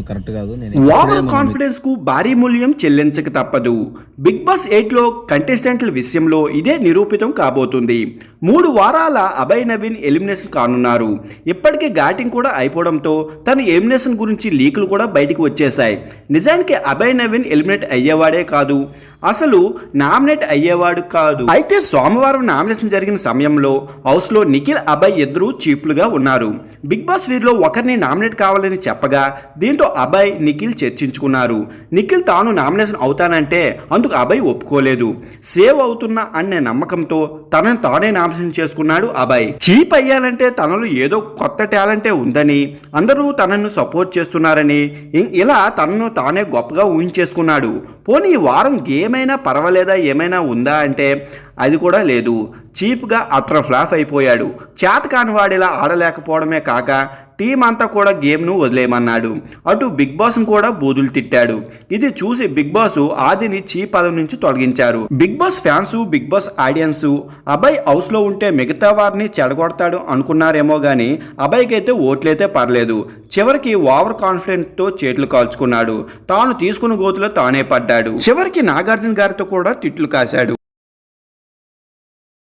Correct కాదు. Over confidence కు భారీ మూల్యం చెల్లించక తప్పదు. బిగ్ బాస్ 8లో కంటెస్టెంట్ల విషయంలో ఇదే నిరూపితం కాబోతుంది. 3 వారాల అభయ్ నవీన్ ఎలిమినేషన్ కానున్నారు. ఇప్పటికే ఘాటింగ్ కూడా అయిపోవడంతో తన ఎలిమినేషన్ గురించి లీకులు కూడా బయటికి వచ్చేశాయి. నిజానికి అభయ్ నవీన్ ఎలిమినేట్ అయ్యేవాడే కాదు, అసలు నామినేట్ అయ్యేవాడు కాదు. అయితే సోమవారం నామినేషన్ జరిగిన సమయంలో హౌస్లో నిఖిల్, అభయ్ ఇద్దరు చీప్లుగా ఉన్నారు. బిగ్ బాస్ వీరిలో ఒకరిని నామినేట్ కావాలని చెప్పగా దీంతో అభయ్, నిఖిల్ చర్చించుకున్నారు. నిఖిల్ తాను నామినేషన్ అవుతానంటే అందుకు అభయ్ ఒప్పుకోలేదు. సేవ్ అవుతున్నా అనే నమ్మకంతో తనను తానే నామినేషన్ చేసుకున్నాడు అభయ్. చీప్ అయ్యాలంటే తనలో ఏదో కొత్త టాలెంటే ఉందని, అందరూ తనను సపోర్ట్ చేస్తున్నారని, ఇలా తనను తానే గొప్పగా ఊహించేసుకున్నాడు. పోనీ ఈ వారం ఏమైనా పర్వాలేదా, ఏమైనా ఉందా అంటే అది కూడా లేదు. చీప్గా అట్ర ఫ్లాప్ అయిపోయాడు. చేత కాని వాడిలా ఆడలేకపోవడమే కాక టీం అంతా కూడా గేమ్ను వదిలేయమన్నాడు. అటు బిగ్ బాస్ను కూడా బూదులు తిట్టాడు. ఇది చూసి బిగ్ బాస్ ఆదిని చీప్ పదవి నుంచి తొలగించారు. Bigg Boss fans, Bigg Boss audience Abhay హౌస్లో ఉంటే మిగతా వారిని చెడగొడతాడు అనుకున్నారేమో కానీ అభయ్కి అయితే ఓట్లయితే పర్లేదు. చివరికి ఓవర్ కాన్ఫిడెంట్తో చేతులు కాల్చుకున్నాడు. తాను తీసుకున్న గోతులో తానే పడ్డాడు. చివరికి నాగార్జున గారితో కూడా తిట్లు కాశాడు.